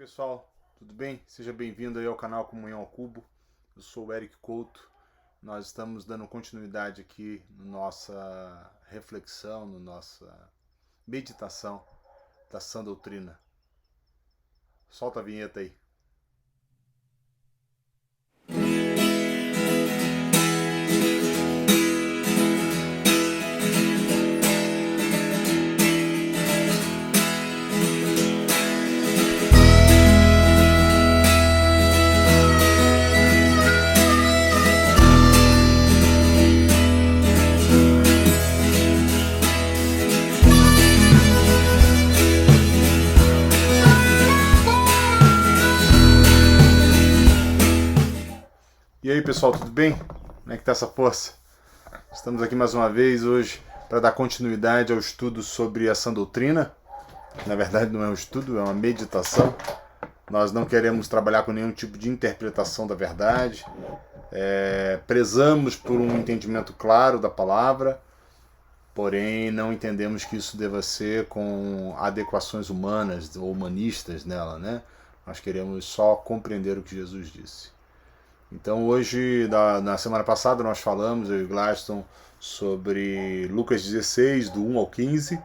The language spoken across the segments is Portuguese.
pessoal, tudo bem? Seja bem-vindo aí ao canal Comunhão ao Cubo. Eu sou o Eric Couto. Nós estamos dando continuidade aqui na nossa reflexão, na nossa meditação da sã doutrina. Solta a vinheta aí. E aí pessoal, tudo bem? Como é que tá essa força? Estamos aqui mais uma vez hoje para dar continuidade ao estudo sobre a sã doutrina. Na verdade não é um estudo, é uma meditação. Nós não queremos trabalhar com nenhum tipo de interpretação da verdade. Prezamos por um entendimento claro da palavra, porém não entendemos que isso deva ser com adequações humanas ou humanistas nela, né? Nós queremos só compreender o que Jesus disse. Então hoje, na semana passada, nós falamos, eu e Gladstone, sobre Lucas 16, do 1 ao 15.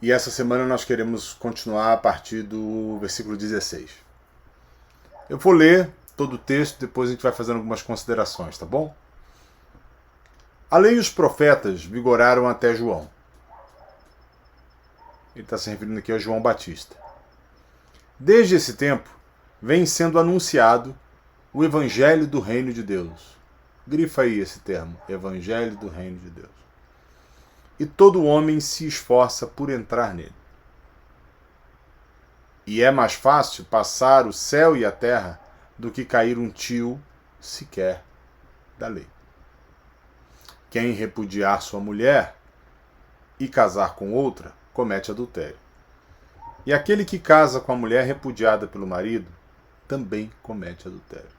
E essa semana nós queremos continuar a partir do versículo 16. Eu vou ler todo o texto, depois a gente vai fazendo algumas considerações, tá bom? A lei e os profetas vigoraram até João. Ele está se referindo aqui a João Batista. Desde esse tempo, vem sendo anunciado o Evangelho do Reino de Deus. Grifa aí esse termo, Evangelho do Reino de Deus. E todo homem se esforça por entrar nele. E é mais fácil passar o céu e a terra do que cair um tio sequer da lei. Quem repudiar sua mulher e casar com outra, comete adultério. E aquele que casa com a mulher repudiada pelo marido, também comete adultério.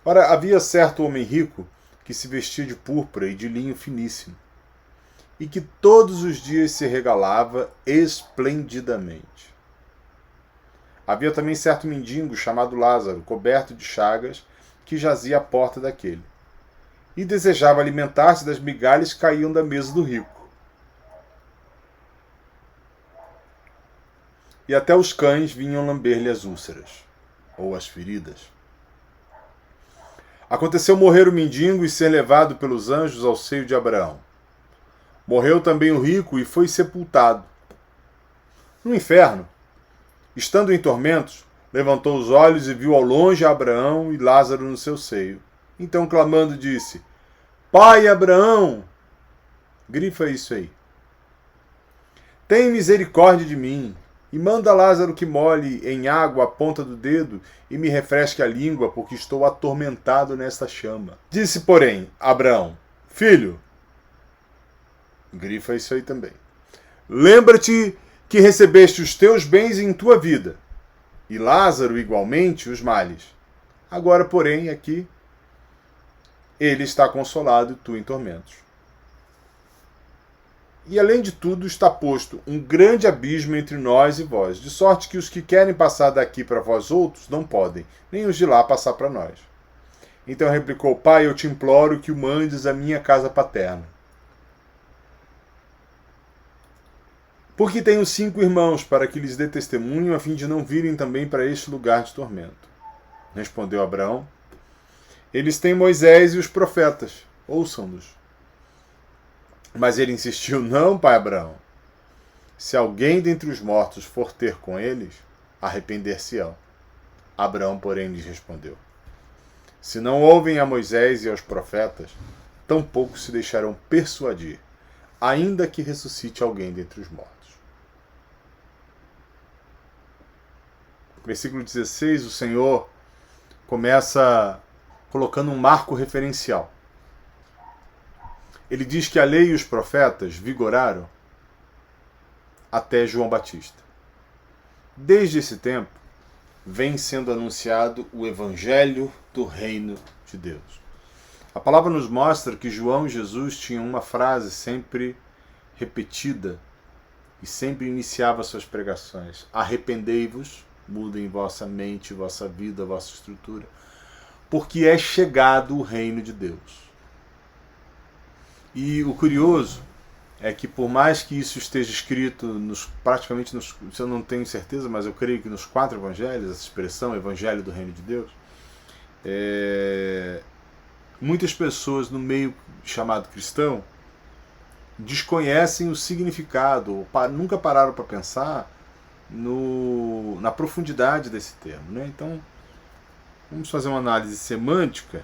Ora, havia certo homem rico que se vestia de púrpura e de linho finíssimo, e que todos os dias se regalava esplendidamente. Havia também certo mendigo chamado Lázaro, coberto de chagas, que jazia à porta daquele, e desejava alimentar-se das migalhas que caíam da mesa do rico. E até os cães vinham lamber-lhe as úlceras, ou as feridas. Aconteceu morrer o mendigo e ser levado pelos anjos ao seio de Abraão. Morreu também o rico e foi sepultado. No inferno, estando em tormentos, levantou os olhos e viu ao longe Abraão e Lázaro no seu seio. Então, clamando, disse: Pai Abraão, grifa isso aí, tem misericórdia de mim, e manda Lázaro que molhe em água a ponta do dedo e me refresque a língua, porque estou atormentado nesta chama. Disse, porém, Abraão: Filho, grifa isso aí também, lembra-te que recebeste os teus bens em tua vida, e Lázaro igualmente os males. Agora, porém, aqui ele está consolado e tu em tormentos. E além de tudo está posto um grande abismo entre nós e vós, de sorte que os que querem passar daqui para vós outros não podem, nem os de lá passar para nós. Então replicou: Pai, eu te imploro que o mandes à minha casa paterna, porque tenho 5 irmãos, para que lhes dê testemunho, a fim de não virem também para este lugar de tormento. Respondeu Abraão: Eles têm Moisés e os profetas, ouçam-nos. Mas ele insistiu: Não, pai Abraão. Se alguém dentre os mortos for ter com eles, arrepender-se-ão. Abraão, porém, lhes respondeu: Se não ouvem a Moisés e aos profetas, tampouco se deixarão persuadir, ainda que ressuscite alguém dentre os mortos. Versículo 16, o Senhor começa colocando um marco referencial. Ele diz que a lei e os profetas vigoraram até João Batista. Desde esse tempo, vem sendo anunciado o Evangelho do Reino de Deus. A palavra nos mostra que João e Jesus tinham uma frase sempre repetida e sempre iniciava suas pregações: arrependei-vos, mudem vossa mente, vossa vida, vossa estrutura, porque é chegado o reino de Deus. E o curioso é que, por mais que isso esteja escrito praticamente nos, eu não tenho certeza, mas eu creio que nos 4 evangelhos, essa expressão, evangelho do reino de Deus, muitas pessoas no meio chamado cristão desconhecem o significado, ou nunca pararam para pensar na profundidade desse termo, né? Então, vamos fazer uma análise semântica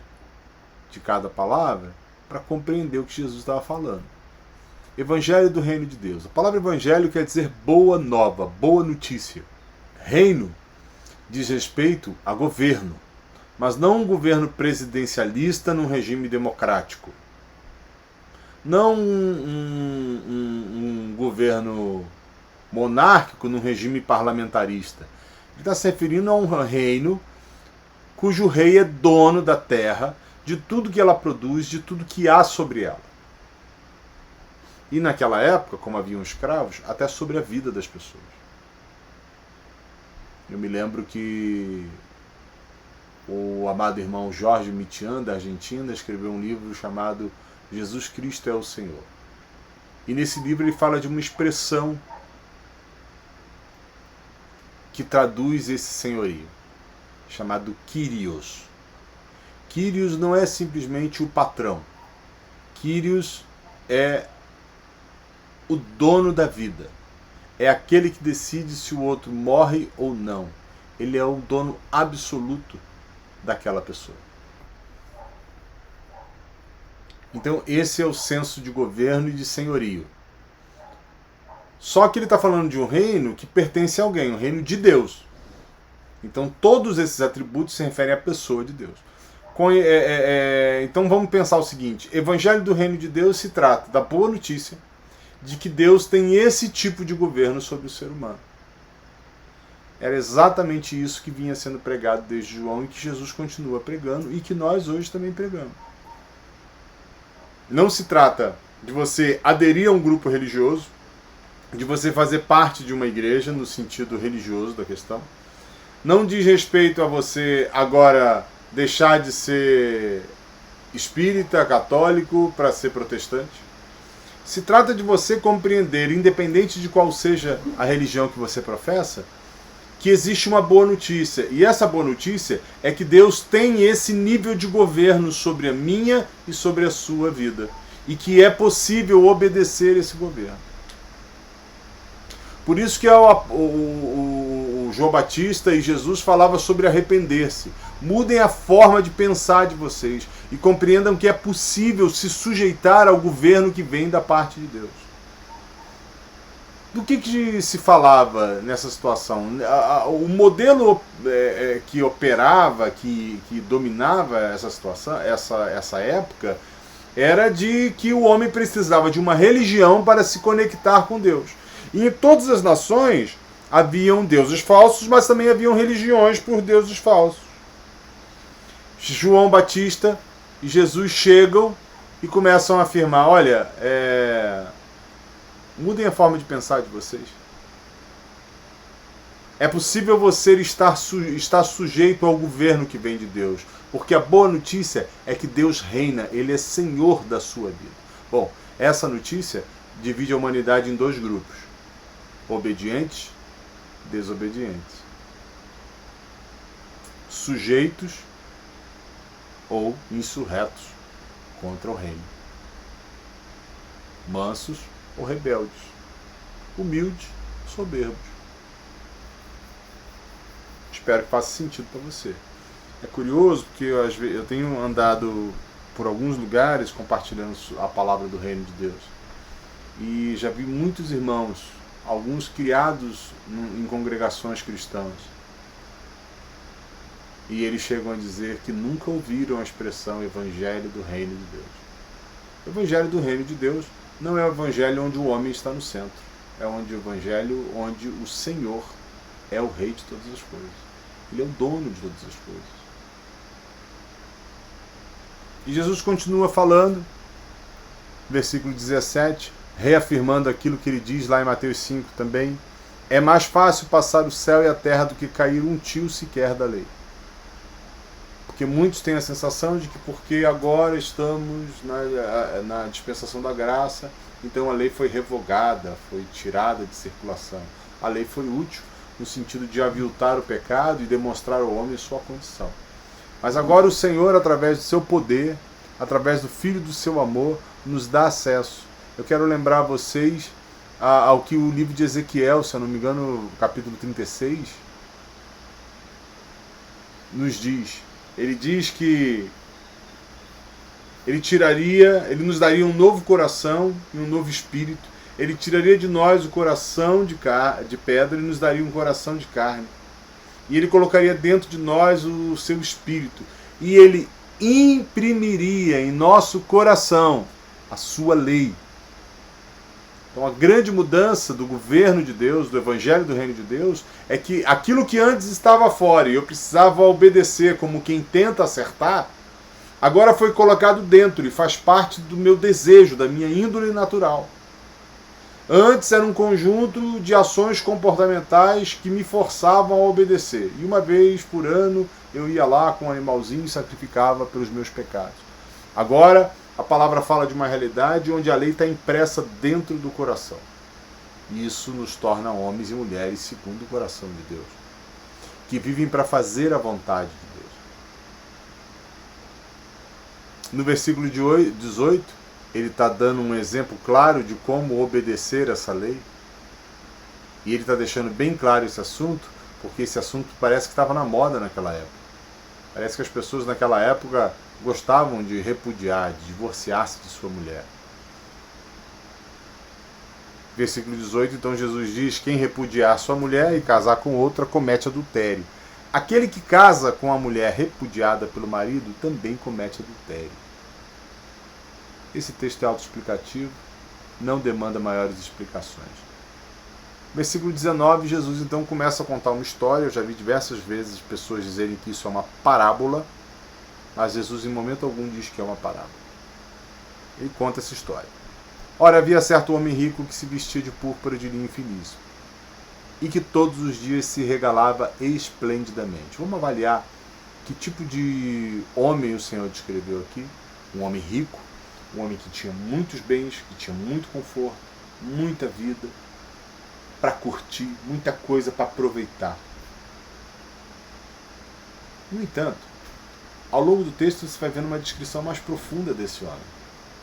de cada palavra para compreender o que Jesus estava falando. Evangelho do reino de Deus. A palavra evangelho quer dizer boa nova, boa notícia. Reino diz respeito a governo, mas não um governo presidencialista num regime democrático. Não um governo monárquico num regime parlamentarista. Ele está se referindo a um reino cujo rei é dono da terra, de tudo que ela produz, de tudo que há sobre ela. E naquela época, como haviam escravos, até sobre a vida das pessoas. Eu me lembro que o amado irmão Jorge Mitian, da Argentina, escreveu um livro chamado Jesus Cristo é o Senhor. E nesse livro ele fala de uma expressão que traduz esse senhorio, chamado Kyrios. Kyrios não é simplesmente o patrão. Kyrios é o dono da vida. É aquele que decide se o outro morre ou não. Ele é o dono absoluto daquela pessoa. Então esse é o senso de governo e de senhorio. Só que ele está falando de um reino que pertence a alguém, um reino de Deus. Então todos esses atributos se referem à pessoa de Deus. Então vamos pensar o seguinte: Evangelho do reino de Deus se trata da boa notícia de que Deus tem esse tipo de governo sobre o ser humano. Era exatamente isso que vinha sendo pregado desde João e que Jesus continua pregando e que nós hoje também pregamos. Não se trata de você aderir a um grupo religioso, de você fazer parte de uma igreja no sentido religioso da questão. Não diz respeito a você agora deixar de ser espírita, católico, para ser protestante. Se trata de você compreender, independente de qual seja a religião que você professa, que existe uma boa notícia. E essa boa notícia é que Deus tem esse nível de governo sobre a minha e sobre a sua vida. E que é possível obedecer esse governo. Por isso que o João Batista e Jesus falavam sobre arrepender-se. Mudem a forma de pensar de vocês e compreendam que é possível se sujeitar ao governo que vem da parte de Deus. Do que se falava nessa situação? O modelo que operava, que dominava essa situação, essa época, era de que o homem precisava de uma religião para se conectar com Deus. E em todas as nações haviam deuses falsos, mas também haviam religiões por deuses falsos. João Batista e Jesus chegam e começam a afirmar: olha, mudem a forma de pensar de vocês. É possível você estar sujeito ao governo que vem de Deus, porque a boa notícia é que Deus reina, Ele é Senhor da sua vida. Bom, essa notícia divide a humanidade em 2 grupos: obedientes, desobedientes, sujeitos ou insurretos contra o reino, mansos ou rebeldes, humildes, soberbos. Espero que faça sentido para você. É curioso porque eu tenho andado por alguns lugares compartilhando a palavra do reino de Deus e já vi muitos irmãos, alguns criados em congregações cristãs, e eles chegam a dizer que nunca ouviram a expressão Evangelho do reino de Deus. O Evangelho do reino de Deus não é o evangelho onde o homem está no centro. É o evangelho onde o Senhor é o rei de todas as coisas. Ele é o dono de todas as coisas. E Jesus continua falando, versículo 17: reafirmando aquilo que ele diz lá em Mateus 5 também. É mais fácil passar o céu e a terra do que cair um tio sequer da lei. Porque muitos têm a sensação de que porque agora estamos na dispensação da graça, então a lei foi revogada, foi tirada de circulação. A lei foi útil no sentido de aviltar o pecado e demonstrar ao homem sua condição. Mas agora o Senhor, através do seu poder, através do Filho do seu amor, nos dá acesso. Eu quero lembrar a vocês ao que o livro de Ezequiel, se eu não me engano, capítulo 36, nos diz. Ele diz que ele nos daria um novo coração e um novo espírito. Ele tiraria de nós o coração de pedra e nos daria um coração de carne. E ele colocaria dentro de nós o seu espírito. E ele imprimiria em nosso coração a sua lei. Então a grande mudança do governo de Deus, do evangelho do reino de Deus, é que aquilo que antes estava fora e eu precisava obedecer como quem tenta acertar, agora foi colocado dentro e faz parte do meu desejo, da minha índole natural. Antes era um conjunto de ações comportamentais que me forçavam a obedecer. E uma vez por ano eu ia lá com um animalzinho e sacrificava pelos meus pecados. Agora a palavra fala de uma realidade onde a lei está impressa dentro do coração. E isso nos torna homens e mulheres segundo o coração de Deus, que vivem para fazer a vontade de Deus. No versículo 18, ele está dando um exemplo claro de como obedecer essa lei. E ele está deixando bem claro esse assunto, porque esse assunto parece que estava na moda naquela época. Parece que as pessoas naquela época gostavam de repudiar, de divorciar-se de sua mulher. Versículo 18, então Jesus diz: quem repudiar sua mulher e casar com outra comete adultério. Aquele que casa com a mulher repudiada pelo marido também comete adultério. Esse texto é autoexplicativo, não demanda maiores explicações. Versículo 19, Jesus então começa a contar uma história. Eu já vi diversas vezes pessoas dizerem que isso é uma parábola, mas Jesus em momento algum diz que é uma parábola. Ele conta essa história. Ora, havia certo homem rico que se vestia de púrpura de linho finíssimo e que todos os dias se regalava esplendidamente. Vamos avaliar que tipo de homem o Senhor descreveu aqui. Um homem rico, um homem que tinha muitos bens, que tinha muito conforto, muita vida para curtir, muita coisa para aproveitar. No entanto, ao longo do texto você vai vendo uma descrição mais profunda desse homem.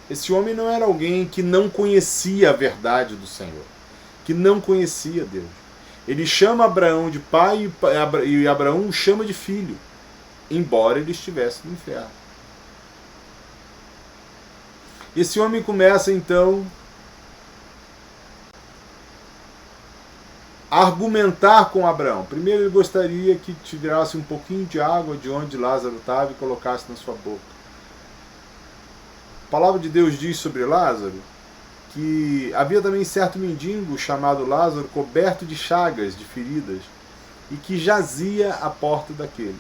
Esse homem não era alguém que não conhecia a verdade do Senhor, que não conhecia Deus. Ele chama Abraão de pai e Abraão o chama de filho, embora ele estivesse no inferno. Esse homem começa então a argumentar com Abraão. Primeiro ele gostaria que tirasse um pouquinho de água de onde Lázaro estava e colocasse na sua boca. A palavra de Deus diz sobre Lázaro que havia também certo mendigo chamado Lázaro, coberto de chagas, de feridas, e que jazia à porta daquele.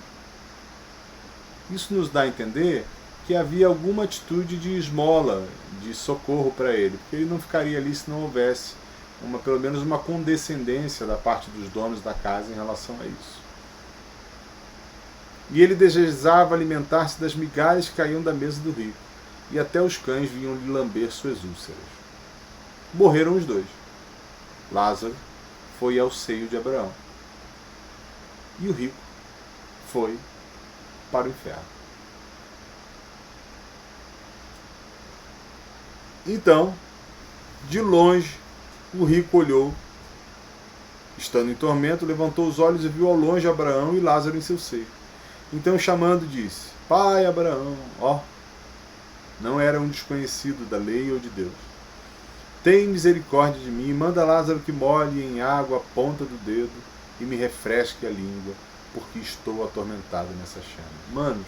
Isso nos dá a entender que havia alguma atitude de esmola, de socorro para ele, porque ele não ficaria ali se não houvesse pelo menos uma condescendência da parte dos donos da casa em relação a isso. E ele desejava alimentar-se das migalhas que caíam da mesa do rico, e até os cães vinham lhe lamber suas úlceras. Morreram os dois. Lázaro foi ao seio de Abraão, e o rico foi para o inferno. Então, de longe, o rico olhou, estando em tormento, levantou os olhos e viu ao longe Abraão e Lázaro em seu seio. Então, chamando, disse: Pai Abraão, não era um desconhecido da lei ou de Deus. Tem misericórdia de mim, manda Lázaro que molhe em água a ponta do dedo e me refresque a língua, porque estou atormentado nessa chama. Manos,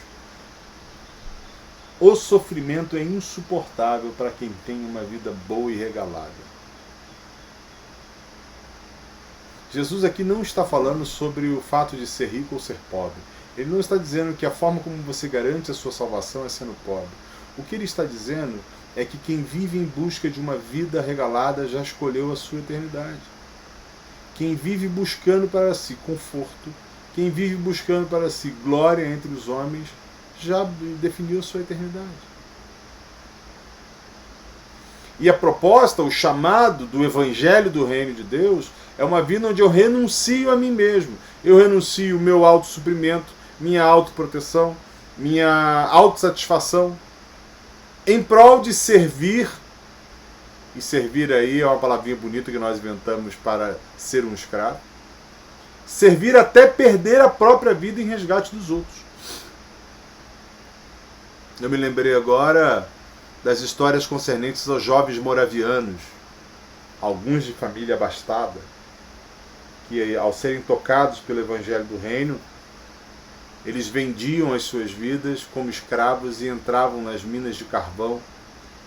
o sofrimento é insuportável para quem tem uma vida boa e regalada. Jesus aqui não está falando sobre o fato de ser rico ou ser pobre. Ele não está dizendo que a forma como você garante a sua salvação é sendo pobre. O que ele está dizendo é que quem vive em busca de uma vida regalada já escolheu a sua eternidade. Quem vive buscando para si conforto, quem vive buscando para si glória entre os homens, já definiu a sua eternidade. E a proposta, o chamado do Evangelho do Reino de Deus é uma vida onde eu renuncio a mim mesmo. Eu renuncio o meu autossuprimento, minha autoproteção, minha autossatisfação, em prol de servir. E servir aí é uma palavrinha bonita que nós inventamos para ser um escravo. Servir até perder a própria vida em resgate dos outros. Eu me lembrei agora das histórias concernentes aos jovens moravianos, alguns de família abastada, que ao serem tocados pelo Evangelho do Reino, eles vendiam as suas vidas como escravos e entravam nas minas de carvão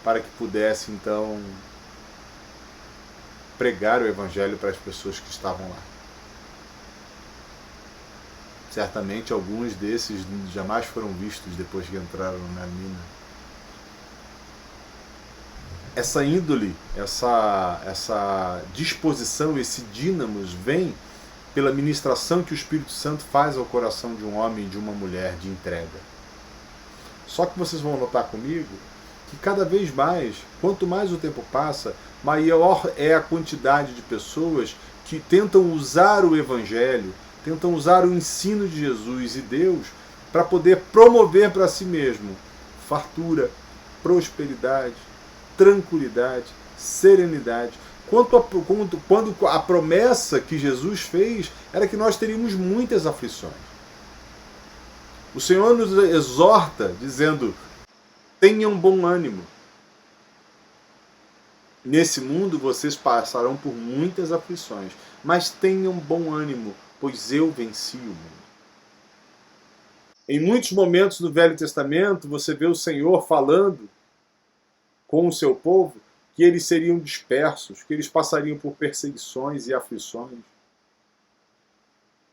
para que pudessem então pregar o Evangelho para as pessoas que estavam lá. Certamente alguns desses jamais foram vistos depois que entraram na mina. Essa índole, essa disposição, esse dínamos vem pela ministração que o Espírito Santo faz ao coração de um homem e de uma mulher de entrega. Só que vocês vão notar comigo que cada vez mais, quanto mais o tempo passa, maior é a quantidade de pessoas que tentam usar o Evangelho, tentam usar o ensino de Jesus e Deus para poder promover para si mesmo fartura, prosperidade, tranquilidade, serenidade. Quando a promessa que Jesus fez era que nós teríamos muitas aflições. O Senhor nos exorta dizendo: tenham bom ânimo. Nesse mundo vocês passarão por muitas aflições, mas tenham bom ânimo, pois eu venci o mundo. Em muitos momentos do Velho Testamento você vê o Senhor falando com o seu povo que eles seriam dispersos, que eles passariam por perseguições e aflições.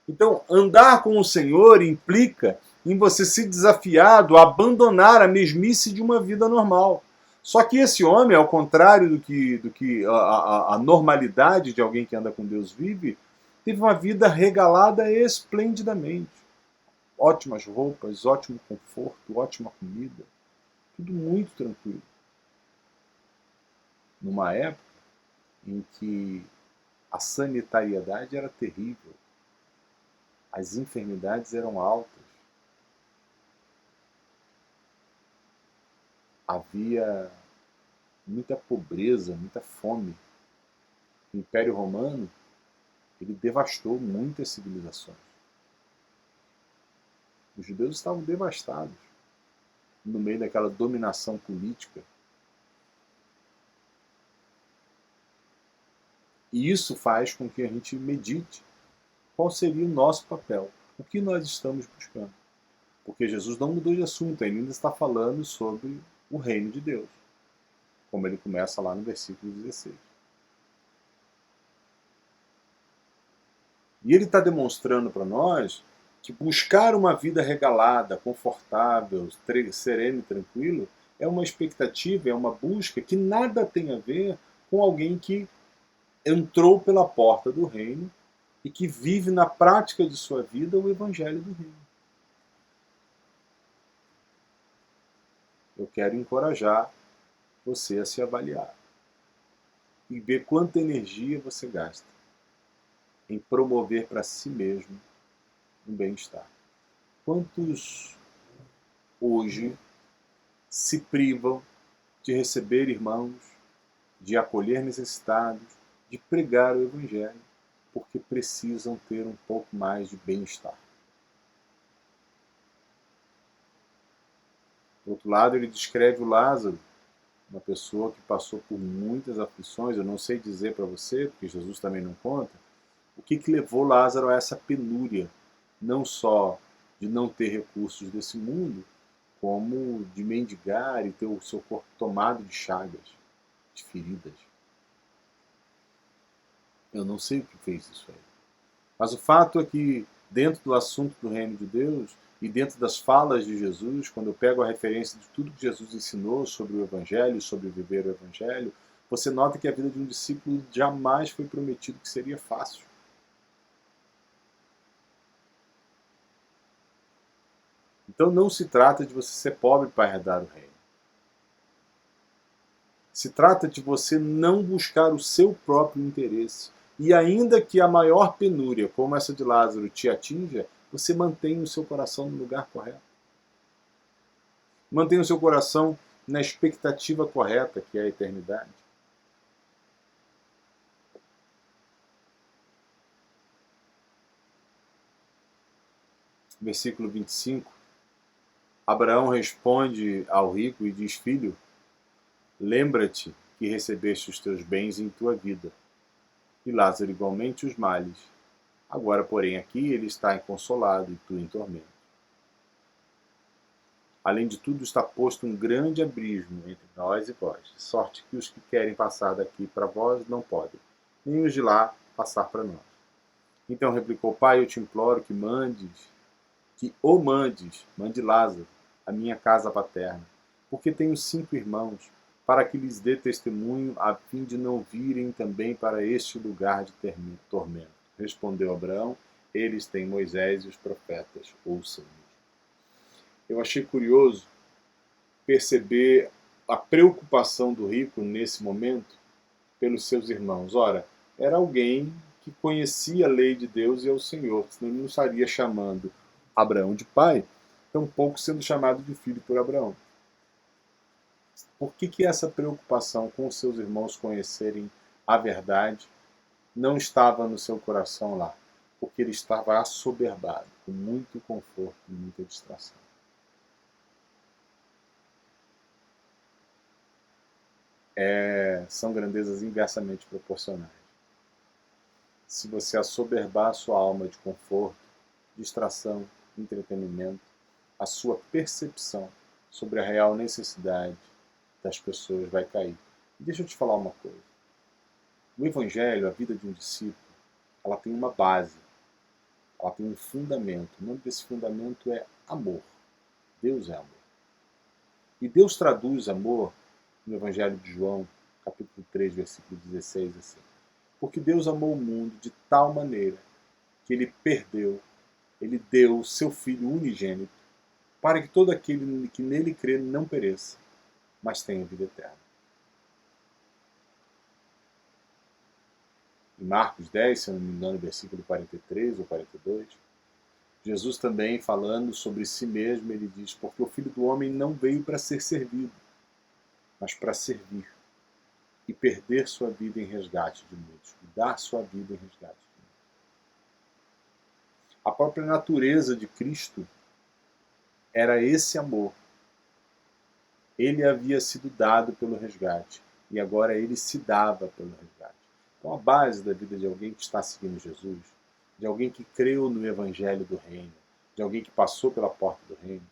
Então, andar com o Senhor implica em você ser desafiado a abandonar a mesmice de uma vida normal. Só que esse homem, ao contrário do que a normalidade de alguém que anda com Deus vive, teve uma vida regalada esplendidamente. Ótimas roupas, ótimo conforto, ótima comida, tudo muito tranquilo. Numa época em que a sanitariedade era terrível, as enfermidades eram altas, havia muita pobreza, muita fome. O Império Romano, ele devastou muitas civilizações. Os judeus estavam devastados no meio daquela dominação política. E isso faz com que a gente medite qual seria o nosso papel, o que nós estamos buscando. Porque Jesus não mudou de assunto, ele ainda está falando sobre o reino de Deus, como ele começa lá no versículo 16. E ele está demonstrando para nós que buscar uma vida regalada, confortável, sereno e tranquilo é uma expectativa, é uma busca que nada tem a ver com alguém que entrou pela porta do reino e que vive na prática de sua vida o Evangelho do reino. Eu quero encorajar você a se avaliar e ver quanta energia você gasta em promover para si mesmo um bem-estar. Quantos hoje se privam de receber irmãos, de acolher necessitados, de pregar o Evangelho, porque precisam ter um pouco mais de bem-estar. Por outro lado, ele descreve o Lázaro, uma pessoa que passou por muitas aflições. Eu não sei dizer para você, porque Jesus também não conta, o que levou Lázaro a essa penúria, não só de não ter recursos desse mundo, como de mendigar e ter o seu corpo tomado de chagas, de feridas. Eu não sei o que fez isso aí. Mas o fato é que, dentro do assunto do reino de Deus, E dentro das falas de Jesus, quando eu pego a referência de tudo que Jesus ensinou sobre o Evangelho, sobre viver o Evangelho, você nota que a vida de um discípulo jamais foi prometido que seria fácil. Então não se trata de você ser pobre para herdar o reino. Se trata de você não buscar o seu próprio interesse. E ainda que a maior penúria, como essa de Lázaro, te atinja, você mantém o seu coração no lugar correto. Mantenha o seu coração na expectativa correta, que é a eternidade. Versículo 25. Abraão responde ao rico e diz: Filho, lembra-te que recebeste os teus bens em tua vida, e Lázaro igualmente os males. Agora, porém, aqui ele está inconsolado e tu em tormento. Além de tudo, está posto um grande abismo entre nós e vós, de sorte que os que querem passar daqui para vós não podem, nem os de lá passar para nós. Então replicou: Pai, eu te imploro que mande Lázaro à minha casa paterna, porque tenho 5 irmãos, para que lhes dê testemunho, a fim de não virem também para este lugar de tormento. Respondeu Abraão: eles têm Moisés e os profetas, ouçam-nos. Eu achei curioso perceber a preocupação do rico nesse momento pelos seus irmãos. Ora, era alguém que conhecia a lei de Deus e ao Senhor, senão ele não estaria chamando Abraão de pai, tampouco sendo chamado de filho por Abraão. Por que essa preocupação com os seus irmãos conhecerem a verdade não estava no seu coração lá? Porque ele estava assoberbado, com muito conforto e muita distração. São grandezas inversamente proporcionais. Se você assoberbar a sua alma de conforto, distração, entretenimento, a sua percepção sobre a real necessidade das pessoas vai cair. E deixa eu te falar uma coisa. No Evangelho, a vida de um discípulo, ela tem uma base, ela tem um fundamento. O nome desse fundamento é amor. Deus é amor. E Deus traduz amor no Evangelho de João, capítulo 3, versículo 16, assim: porque Deus amou o mundo de tal maneira que ele deu o seu Filho unigênito, para que todo aquele que nele crê não pereça, mas tenha vida eterna. Em Marcos 10, se eu não me engano, versículo 43 ou 42, Jesus também, falando sobre si mesmo, ele diz: porque o Filho do Homem não veio para ser servido, mas para servir e perder sua vida em resgate de muitos, e dar sua vida em resgate de muitos. A própria natureza de Cristo era esse amor. Ele havia sido dado pelo resgate e agora ele se dava pelo resgate. Então a base da vida de alguém que está seguindo Jesus, de alguém que creu no Evangelho do Reino, de alguém que passou pela porta do Reino,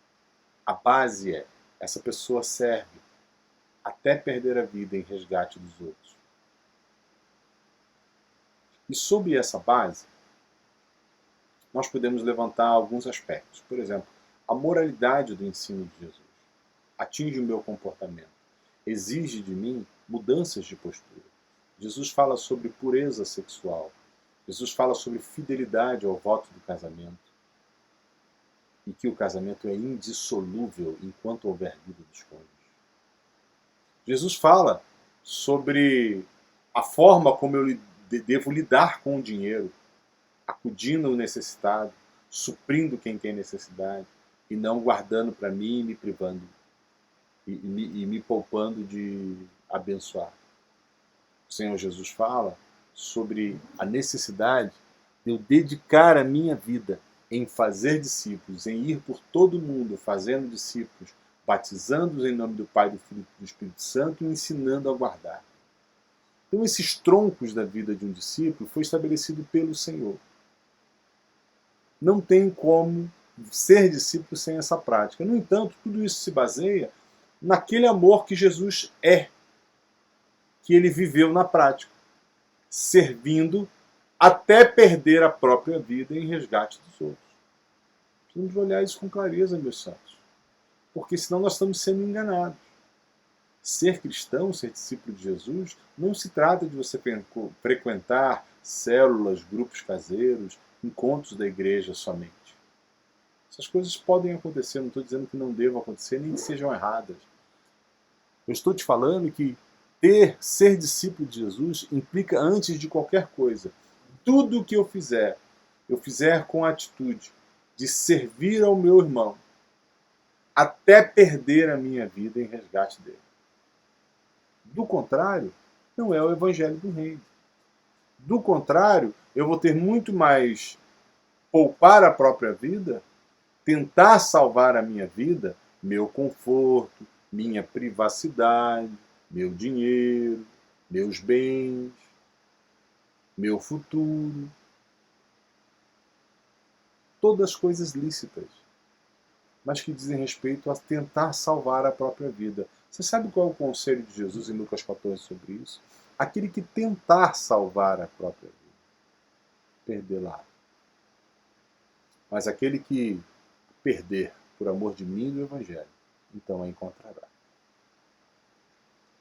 a base é: essa pessoa serve até perder a vida em resgate dos outros. E sobre essa base, nós podemos levantar alguns aspectos. Por exemplo, a moralidade do ensino de Jesus atinge o meu comportamento, exige de mim mudanças de postura. Jesus fala sobre pureza sexual, Jesus fala sobre fidelidade ao voto do casamento, e que o casamento é indissolúvel enquanto houver vida dos cônjuges. Jesus fala sobre a forma como eu devo lidar com o dinheiro, acudindo ao necessitado, suprindo quem tem necessidade, e não guardando para mim e me privando, e me poupando de abençoar. O Senhor Jesus fala sobre a necessidade de eu dedicar a minha vida em fazer discípulos, em ir por todo o mundo fazendo discípulos, batizando-os em nome do Pai, do Filho e do Espírito Santo e ensinando a guardar. Então esses troncos da vida de um discípulo foi estabelecido pelo Senhor. Não tem como ser discípulo sem essa prática. No entanto, tudo isso se baseia naquele amor que Jesus é, que ele viveu na prática, servindo até perder a própria vida em resgate dos outros. Precisamos olhar isso com clareza, meus santos. Porque senão nós estamos sendo enganados. Ser cristão, ser discípulo de Jesus, não se trata de você frequentar células, grupos caseiros, encontros da igreja somente. Essas coisas podem acontecer, não estou dizendo que não devam acontecer, nem que sejam erradas. Eu estou te falando que ser discípulo de Jesus implica, antes de qualquer coisa, tudo o que eu fizer com a atitude de servir ao meu irmão, até perder a minha vida em resgate dele. Do contrário, não é o evangelho do reino. Do contrário, eu vou ter muito mais poupar a própria vida, tentar salvar a minha vida, meu conforto, minha privacidade, meu dinheiro, meus bens, meu futuro. Todas coisas lícitas, mas que dizem respeito a tentar salvar a própria vida. Você sabe qual é o conselho de Jesus em Lucas 14 sobre isso? Aquele que tentar salvar a própria vida, perdê-la. Mas aquele que perder por amor de mim e do Evangelho, então a encontrará.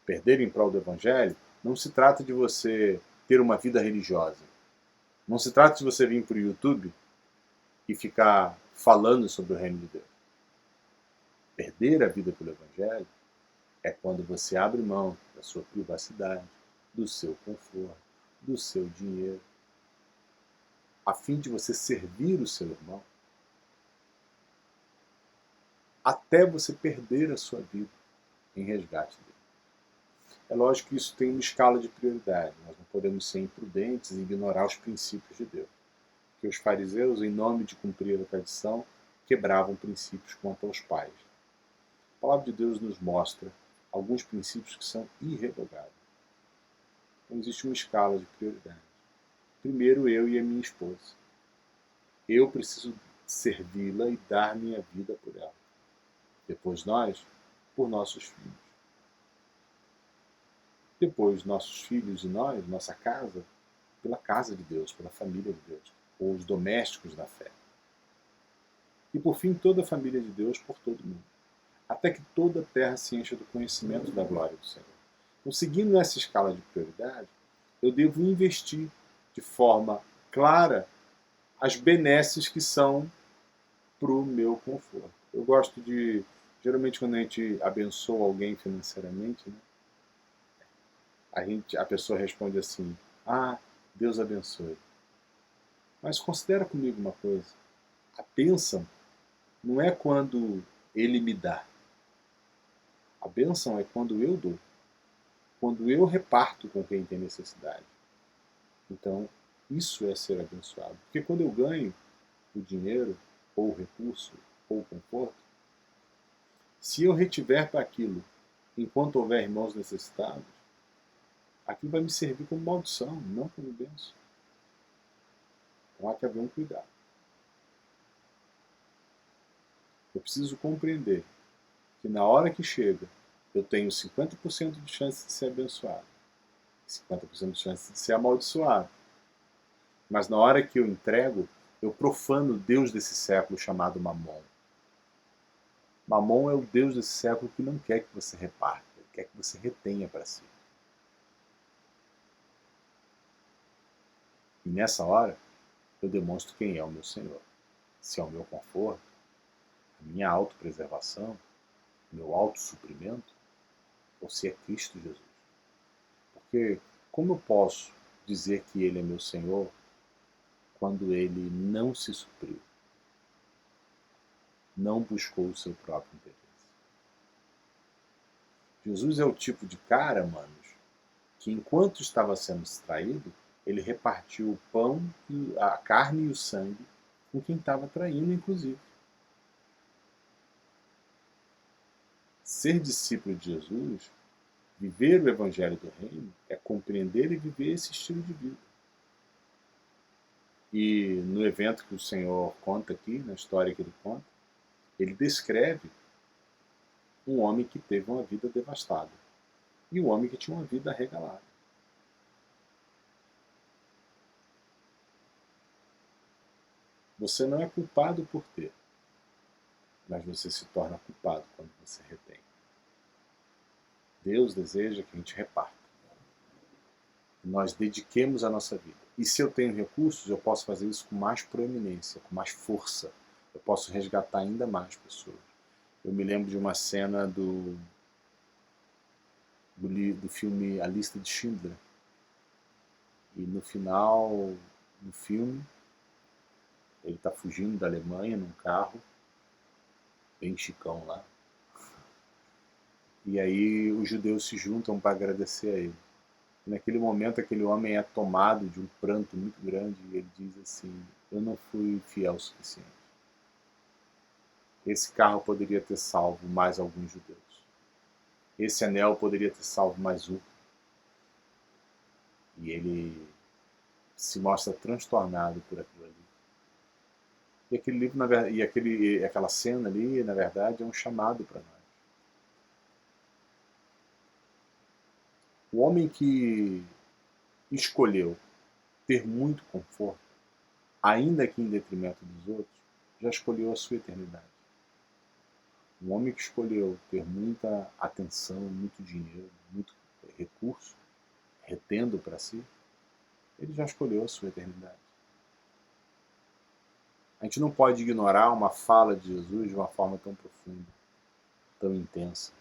Perder em prol do Evangelho não se trata de você ter uma vida religiosa. Não se trata de você vir para o YouTube e ficar falando sobre o reino de Deus. Perder a vida pelo Evangelho é quando você abre mão da sua privacidade, do seu conforto, do seu dinheiro, a fim de você servir o seu irmão, até você perder a sua vida em resgate dele. É lógico que isso tem uma escala de prioridade. Nós não podemos ser imprudentes e ignorar os princípios de Deus. Porque os fariseus, em nome de cumprir a tradição, quebravam princípios quanto aos pais. A palavra de Deus nos mostra alguns princípios que são irrevogáveis. Então existe uma escala de prioridade. Primeiro eu e a minha esposa. Eu preciso servi-la e dar minha vida por ela. Depois nós, por nossos filhos. Depois nossos filhos e nós, nossa casa, pela casa de Deus, pela família de Deus, ou os domésticos da fé. E por fim toda a família de Deus por todo mundo. Até que toda a terra se encha do conhecimento da glória do Senhor. Então, seguindo essa escala de prioridade, eu devo investir de forma clara as benesses que são para o meu conforto. Eu gosto de, geralmente quando a gente abençoa alguém financeiramente, né, a pessoa responde assim, Deus abençoe. Mas considera comigo uma coisa, a bênção não é quando ele me dá. A bênção é quando eu dou. Quando eu reparto com quem tem necessidade. Então, isso é ser abençoado. Porque quando eu ganho o dinheiro, ou o recurso, ou o conforto, se eu retiver para aquilo enquanto houver irmãos necessitados, aquilo vai me servir como maldição, não como bênção. Então há que haver um cuidado. Eu preciso compreender que na hora que chega, eu tenho 50% de chance de ser abençoado, 50% de chance de ser amaldiçoado. Mas na hora que eu entrego, eu profano o Deus desse século chamado Mamon. Mamon é o Deus desse século que não quer que você reparta, ele quer que você retenha para si. E nessa hora, eu demonstro quem é o meu Senhor. Se é o meu conforto, a minha autopreservação, o meu autossuprimento, ou se é Cristo Jesus. Porque como eu posso dizer que Ele é meu Senhor quando Ele não se supriu? Não buscou o seu próprio interesse. Jesus é o tipo de cara, manos, que enquanto estava sendo extraído, ele repartiu o pão, a carne e o sangue com quem estava traindo, inclusive. Ser discípulo de Jesus, viver o Evangelho do Reino, é compreender e viver esse estilo de vida. E no evento que o Senhor conta aqui, na história que ele conta, ele descreve um homem que teve uma vida devastada e um homem que tinha uma vida regalada. Você não é culpado por ter, mas você se torna culpado quando você retém. Deus deseja que a gente reparta, que nós dediquemos a nossa vida. E se eu tenho recursos, eu posso fazer isso com mais proeminência, com mais força. Eu posso resgatar ainda mais pessoas. Eu me lembro de uma cena do filme A Lista de Schindler. E no final do filme, ele está fugindo da Alemanha num carro, bem chicão lá. E aí os judeus se juntam para agradecer a ele. E naquele momento, aquele homem é tomado de um pranto muito grande e ele diz assim: eu não fui fiel o suficiente. Esse carro poderia ter salvo mais alguns judeus. Esse anel poderia ter salvo mais um. E ele se mostra transtornado por aquilo ali. E aquele livro, aquela cena ali, na verdade, é um chamado para nós. O homem que escolheu ter muito conforto, ainda que em detrimento dos outros, já escolheu a sua eternidade. Um homem que escolheu ter muita atenção, muito dinheiro, muito recurso, retendo para si, ele já escolheu a sua eternidade. A gente não pode ignorar uma fala de Jesus de uma forma tão profunda, tão intensa.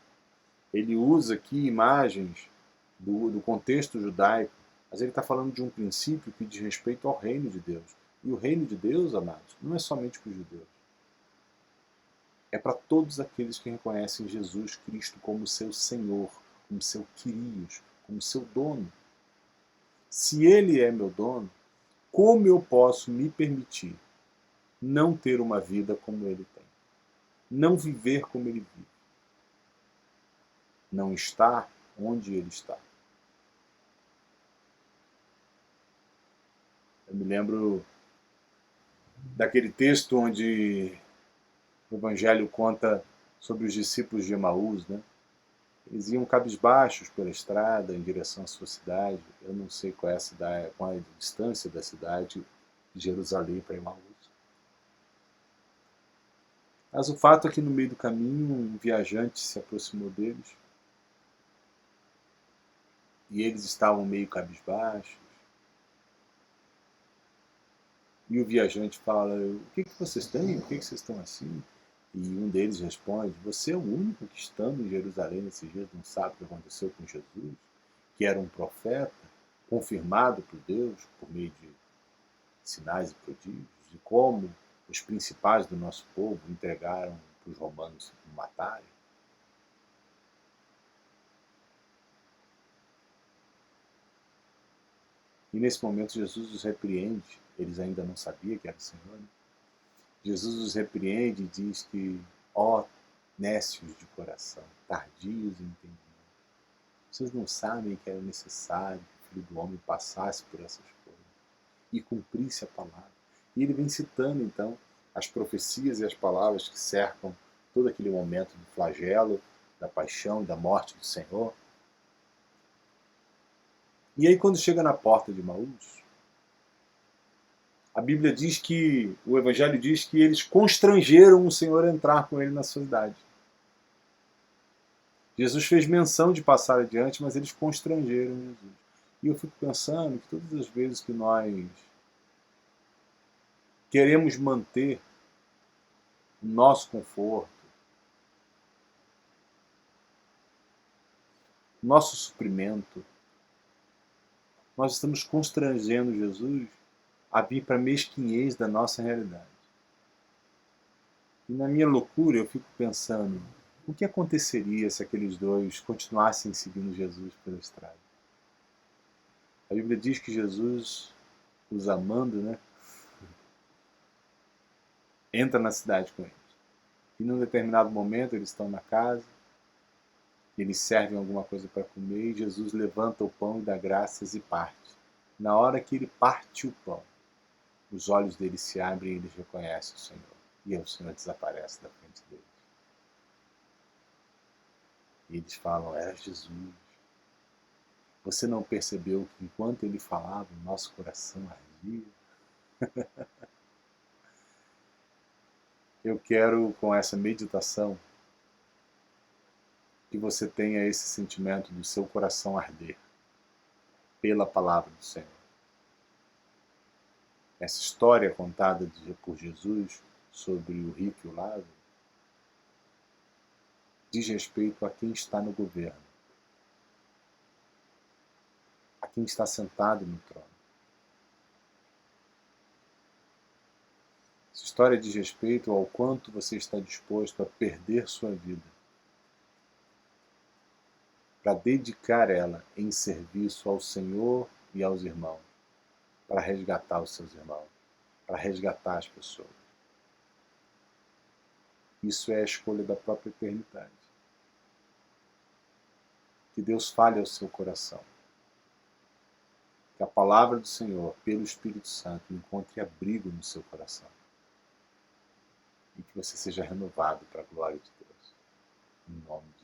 Ele usa aqui imagens do contexto judaico, mas ele está falando de um princípio que diz respeito ao reino de Deus. E o reino de Deus, amados, não é somente para os judeus. É para todos aqueles que reconhecem Jesus Cristo como seu Senhor, como seu Quirios, como seu dono. Se Ele é meu dono, como eu posso me permitir não ter uma vida como Ele tem? Não viver como Ele vive? Não estar onde Ele está? Eu me lembro daquele texto onde o Evangelho conta sobre os discípulos de Emaús, né? Eles iam cabisbaixos pela estrada em direção à sua cidade. Eu não sei qual é a cidade, qual é a distância da cidade de Jerusalém para Emaús. Mas o fato é que no meio do caminho um viajante se aproximou deles e eles estavam meio cabisbaixos. E o viajante fala: o que vocês têm? Por que vocês estão assim? E um deles responde: você é o único que, estando em Jerusalém nesses dias, não sabe o que aconteceu com Jesus, que era um profeta, confirmado por Deus por meio de sinais e prodígios, e como os principais do nosso povo entregaram para os romanos o matarem. E nesse momento Jesus os repreende, eles ainda não sabiam que era o Senhor, né? Jesus os repreende e diz que, ó nécios de coração, tardios em entendimento, vocês não sabem que era necessário que o Filho do Homem passasse por essas coisas e cumprisse a palavra. E ele vem citando, então, as profecias e as palavras que cercam todo aquele momento do flagelo, da paixão e da morte do Senhor. E aí, quando chega na porta de Emaús, a Bíblia diz que, o Evangelho diz que eles constrangeram o Senhor a entrar com ele na sua cidade. Jesus fez menção de passar adiante, mas eles constrangeram Jesus. E eu fico pensando que todas as vezes que nós queremos manter o nosso conforto, o nosso suprimento, nós estamos constrangendo Jesus a vir para a mesquinhez da nossa realidade. E na minha loucura eu fico pensando, o que aconteceria se aqueles dois continuassem seguindo Jesus pela estrada? A Bíblia diz que Jesus, os amando, né, entra na cidade com eles. E num determinado momento eles estão na casa, eles servem alguma coisa para comer e Jesus levanta o pão e dá graças e parte. Na hora que ele parte o pão, os olhos deles se abrem e eles reconhecem o Senhor. E aí o Senhor desaparece da frente deles. E eles falam: era Jesus. Você não percebeu que enquanto ele falava, o nosso coração ardia? Eu quero, com essa meditação, que você tenha esse sentimento do seu coração arder pela palavra do Senhor. Essa história contada por Jesus sobre o rico e o Lázaro diz respeito a quem está no governo, a quem está sentado no trono. Essa história diz respeito ao quanto você está disposto a perder sua vida para dedicar ela em serviço ao Senhor e aos irmãos, para resgatar os seus irmãos, para resgatar as pessoas. Isso é a escolha da própria eternidade. Que Deus fale ao seu coração. Que a palavra do Senhor, pelo Espírito Santo, encontre abrigo no seu coração. E que você seja renovado para a glória de Deus. Em nome de